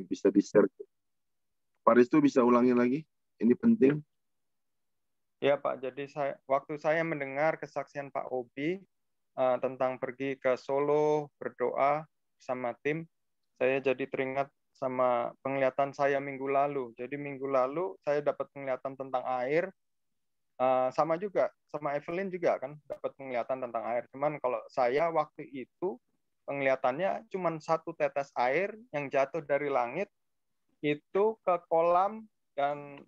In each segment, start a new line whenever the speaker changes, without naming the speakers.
bisa di-share. Pak Risto bisa ulangi lagi? Ini penting.
Ya Pak, jadi waktu saya mendengar kesaksian Pak Obi tentang pergi ke Solo berdoa sama tim, saya jadi teringat sama penglihatan saya minggu lalu. Jadi minggu lalu saya dapat penglihatan tentang air, sama juga sama Evelyn juga kan dapat penglihatan tentang air. Cuman kalau saya waktu itu penglihatannya cuma satu tetes air yang jatuh dari langit itu ke kolam, dan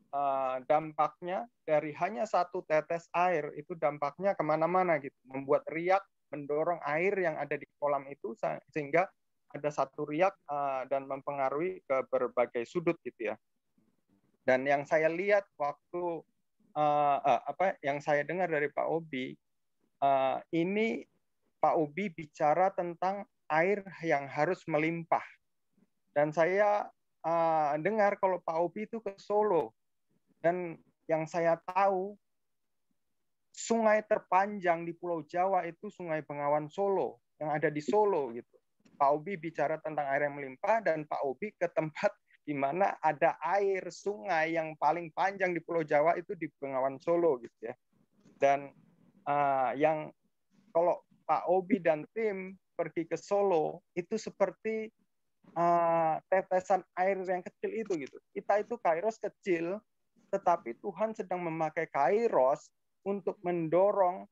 dampaknya dari hanya satu tetes air itu dampaknya kemana-mana gitu, membuat riak, mendorong air yang ada di kolam itu sehingga ada satu riak dan mempengaruhi ke berbagai sudut gitu ya. Dan yang saya lihat waktu yang saya dengar dari Pak Obi, ini Pak Obi bicara tentang air yang harus melimpah. Dan saya dengar kalau Pak Obi itu ke Solo. Dan yang saya tahu, sungai terpanjang di Pulau Jawa itu Sungai Bengawan Solo, yang ada di Solo gitu. Pak Obi bicara tentang air yang melimpah, dan Pak Obi ke tempat di mana ada air sungai yang paling panjang di Pulau Jawa itu di Bengawan Solo gitu ya. Dan yang kalau Pak Obi dan tim pergi ke Solo itu seperti tetesan air yang kecil itu gitu. Kita itu Kairos kecil, tetapi Tuhan sedang memakai Kairos untuk mendorong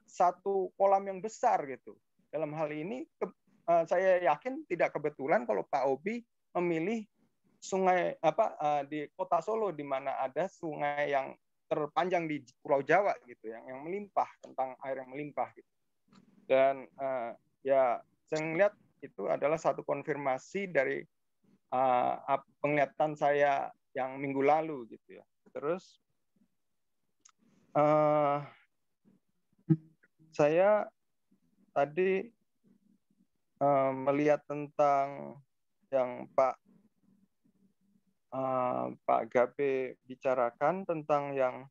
satu kolam yang besar gitu. Dalam hal ini saya yakin tidak kebetulan kalau Pak Obi memilih sungai di kota Solo di mana ada sungai yang terpanjang di Pulau Jawa gitu, yang melimpah, tentang air yang melimpah gitu. Dan ya saya melihat itu adalah satu konfirmasi dari penglihatan saya yang minggu lalu gitu ya. Terus saya tadi melihat tentang yang Pak Gabe bicarakan tentang yang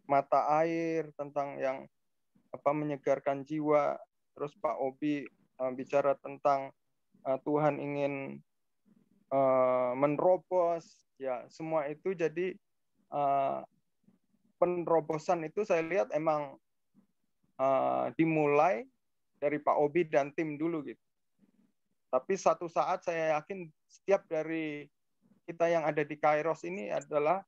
mata air, tentang yang menyegarkan jiwa. Terus Pak Obi bicara tentang Tuhan ingin menerobos, ya semua itu. Jadi penerobosan itu saya lihat emang dimulai dari Pak Obi dan tim dulu gitu. Tapi satu saat saya yakin setiap dari kita yang ada di Kairos ini adalah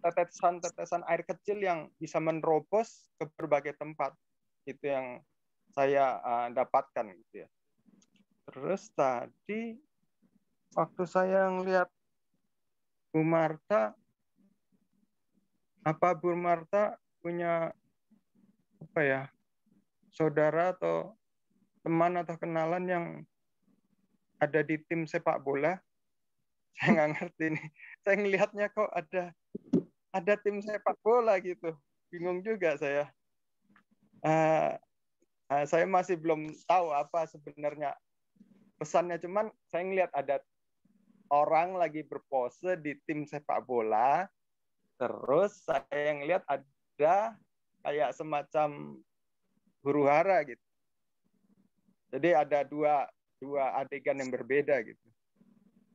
tetesan-tetesan air kecil yang bisa menerobos ke berbagai tempat. Itu yang saya dapatkan gitu ya. Terus tadi waktu saya ngelihat Bu Marta, apa Bu Marta punya saudara atau teman atau kenalan yang ada di tim sepak bola? Saya nggak ngerti nih. Saya ngelihatnya kok ada tim sepak bola gitu. Bingung juga saya. Saya masih belum tahu apa sebenarnya pesannya. Cuman saya ngelihat ada orang lagi berpose di tim sepak bola. Terus saya ngelihat ada kayak semacam huru hara gitu. Jadi ada dua adegan yang berbeda gitu.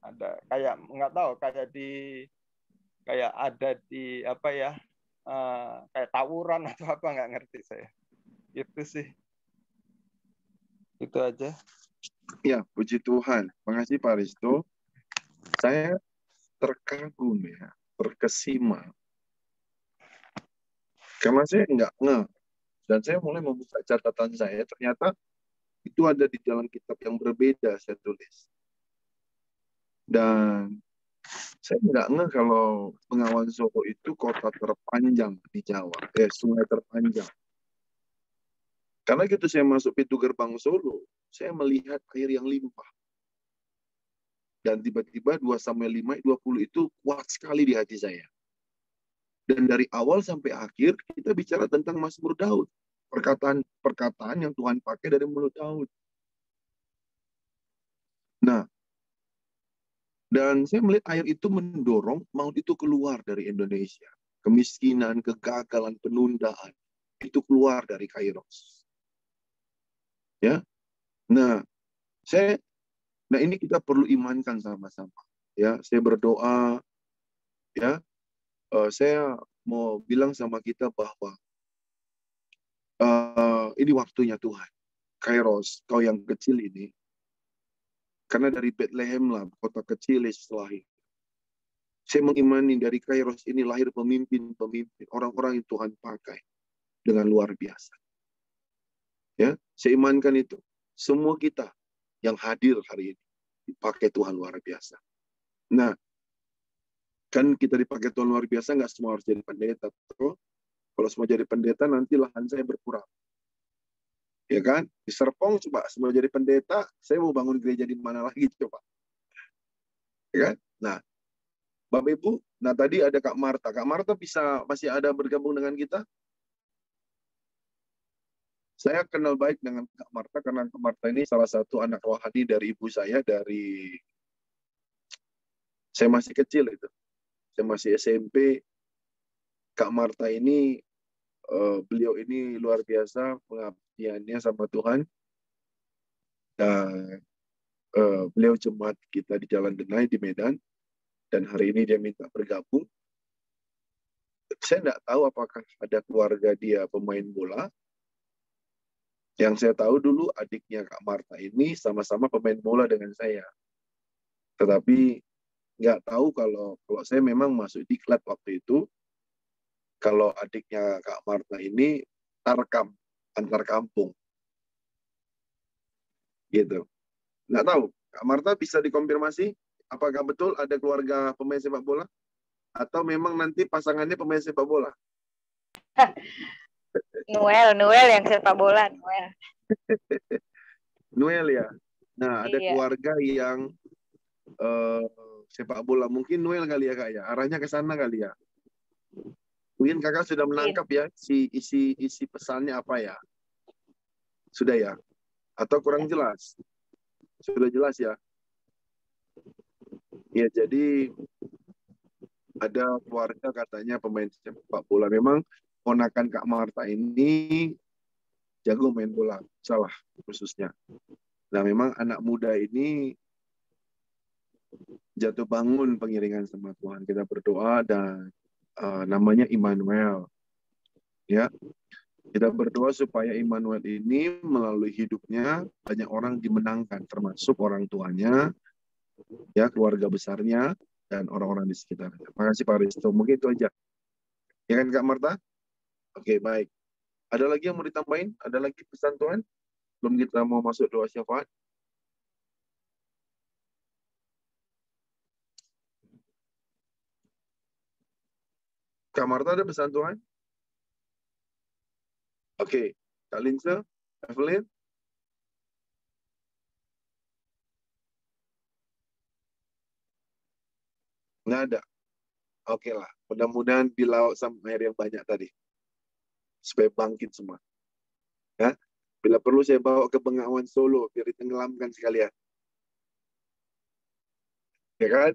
Ada kayak nggak tahu, kayak ada di kayak tawuran atau apa, nggak ngerti saya. Itu sih. Itu aja.
Ya, puji Tuhan. Makasih Pak Risto. Saya terkagum ya, terkesima. Karena saya nggak ngeh. Dan saya mulai membuka catatan saya, ternyata itu ada di dalam kitab yang berbeda saya tulis. Dan saya nggak ngeh kalau Bengawan Solo itu kota terpanjang di Jawa, sungai terpanjang. Karena gitu saya masuk pintu gerbang Solo, saya melihat air yang limpah. Dan tiba-tiba 2 Samuel 5:20 itu kuat sekali di hati saya. Dan dari awal sampai akhir kita bicara tentang Mazmur Daud. Perkataan yang Tuhan pakai dari mulut Daud. Nah, dan saya melihat air itu mendorong maut itu keluar dari Indonesia. Kemiskinan, kegagalan, penundaan, itu keluar dari Kairos. Ya. Nah, saya Nah, ini kita perlu imankan sama-sama. Ya, saya berdoa, ya, saya mau bilang sama kita bahwa ini waktunya Tuhan. Kairos, kau yang kecil ini, karena dari Bethlehem lah, kota kecil Yesus lahir. Saya mengimani dari Kairos ini lahir pemimpin-pemimpin, orang-orang yang Tuhan pakai dengan luar biasa. Ya, saya imankan itu. Semua kita yang hadir hari ini dipakai Tuhan luar biasa. Nah, kan kita dipakai Tuhan luar biasa, nggak semua harus jadi pendeta. Kalau semua jadi pendeta, nanti lahan saya berkurang. Ya kan? Di Serpong coba semua jadi pendeta, saya mau bangun gereja di mana lagi coba? Ya kan? Nah, Bapak Ibu, nah tadi ada Kak Marta. Kak Marta masih ada bergabung dengan kita? Saya kenal baik dengan Kak Marta karena Kak Marta ini salah satu anak rohani dari ibu saya dari saya masih kecil itu. Saya masih SMP. Kak Marta ini beliau ini luar biasa pengabdiannya sama Tuhan. Dan beliau jemaat kita di Jalan Denai di Medan. Dan hari ini dia minta bergabung. Saya tidak tahu apakah ada keluarga dia pemain bola. Yang saya tahu dulu adiknya Kak Marta ini sama-sama pemain bola dengan saya. Tetapi nggak tahu kalau saya memang masuk di klub waktu itu, kalau adiknya Kak Marta ini antar kampung. Gitu. Nggak tahu. Kak Marta bisa dikonfirmasi apakah betul ada keluarga pemain sepak bola? Atau memang nanti pasangannya pemain sepak bola?
Noel yang sepak bola, Noel.
Noel ya. Nah, ada keluarga yang sepak bola. Mungkin Noel kali ya, Kak ya. Arahnya ke sana kali ya. Mungkin Kakak sudah menangkap ya isi pesannya apa ya? Sudah ya? Atau kurang jelas? Sudah jelas ya? Ya, jadi ada keluarga katanya pemain sepak bola. Memang ponakan Kak Marta ini jago main bola, salah khususnya. Nah, memang anak muda ini jatuh bangun pengiringan sama Tuhan. Kita berdoa dan namanya Immanuel. Ya, kita berdoa supaya Immanuel ini melalui hidupnya banyak orang dimenangkan, termasuk orang tuanya, ya keluarga besarnya dan orang-orang di sekitarnya. Terima kasih Pak Risto. Mungkin itu aja. Ya kan Kak Marta? Oke, baik. Ada lagi yang mau ditambahin? Ada lagi pesan Tuhan? Belum kita mau masuk doa syafaat. Kak Marta ada pesan Tuhan? Oke. Kak Linse? Evelyn? Nggak ada. Oke lah. Mudah-mudahan di laut sama air yang banyak tadi. Supaya bangkit semua. Ya. Bila perlu saya bawa ke Bengawan Solo biar ditenggelamkan sekalian. Ya kan?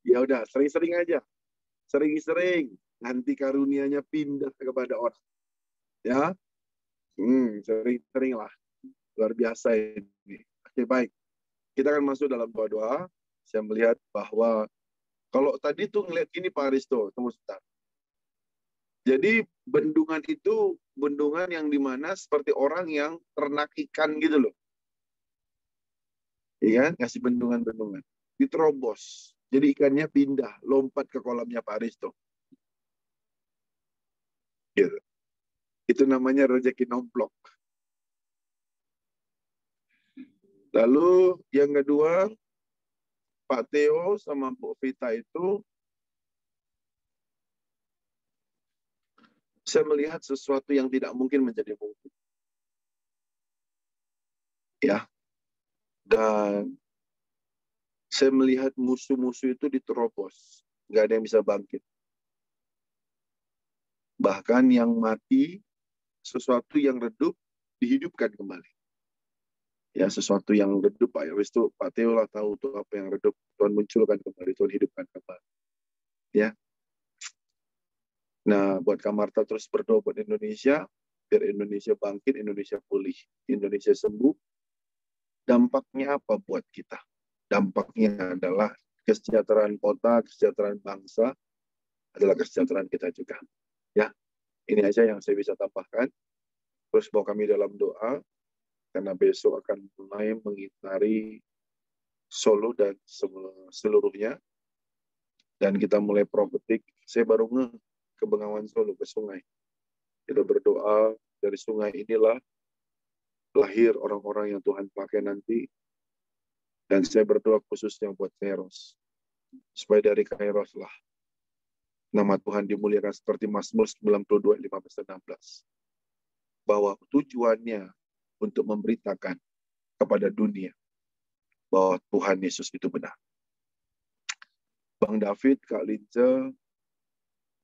Ya udah, sering-sering aja. Sering-sering. Nanti karunianya pindah kepada orang. Ya. Sering-sering lah. Luar biasa ini. Oke, baik. Kita akan masuk dalam doa-doa. Saya melihat bahwa kalau tadi tuh ngeliat gini Pak Aristo, tunggu sebentar. Jadi bendungan itu bendungan yang dimana seperti orang yang ternak ikan gitu loh. Iya kan? Ngasih bendungan-bendungan. Diterobos. Jadi ikannya pindah, lompat ke kolamnya Pak Aristo. Gitu. Itu namanya rezeki nomplok. Lalu yang kedua, Pak Theo sama Bu Vita itu saya melihat sesuatu yang tidak mungkin menjadi mungkin. Ya. Dan saya melihat musuh-musuh itu diterobos. Nggak ada yang bisa bangkit. Bahkan yang mati, sesuatu yang redup, dihidupkan kembali. Ya, sesuatu yang redup, Pak Aristo, Pak Theo lah tahu tuh apa yang redup. Tuhan munculkan kembali, Tuhan hidupkan kembali. Ya. Nah, buat Kak Marta terus berdoa buat Indonesia, biar Indonesia bangkit, Indonesia pulih, Indonesia sembuh, Dampaknya apa buat kita? Dampaknya adalah kesejahteraan kota, kesejahteraan bangsa, adalah kesejahteraan kita juga. Ya, ini aja yang saya bisa tambahkan. Terus bawa kami dalam doa, karena besok akan mulai mengitari Solo dan seluruhnya. Dan kita mulai profetik. Saya baru ke Bengawan Solo, ke sungai. Kita berdoa, dari sungai inilah lahir orang-orang yang Tuhan pakai nanti. Dan saya berdoa khususnya buat Kairos. Supaya dari Kairos lah nama Tuhan dimuliakan seperti Mazmur 92, 15-16. Bahwa tujuannya untuk memberitakan kepada dunia bahwa Tuhan Yesus itu benar. Bang David, Kak Lince,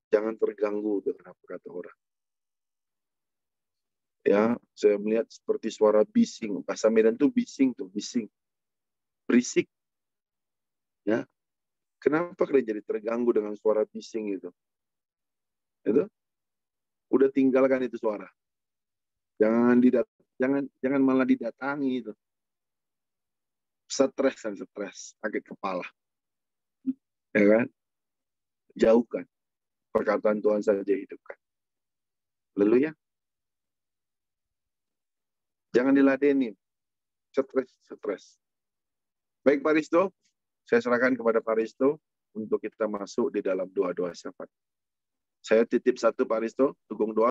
jangan terganggu dengan apa kata orang. Ya, saya melihat seperti suara bising. Bahasa Medan tuh bising, berisik. Ya, kenapa kalian jadi terganggu dengan suara bising itu? Itu, udah tinggalkan itu suara. Jangan malah didatangi itu. Stres, sakit kepala. Ya kan? Jauhkan. Perkataan Tuhan saja hidupkan. Haleluya. Jangan diladenin. Stres. Baik Pak Risto, saya serahkan kepada Pak Risto untuk kita masuk di dalam doa-doa syafaat. Saya titip satu Pak Risto, dukung doa.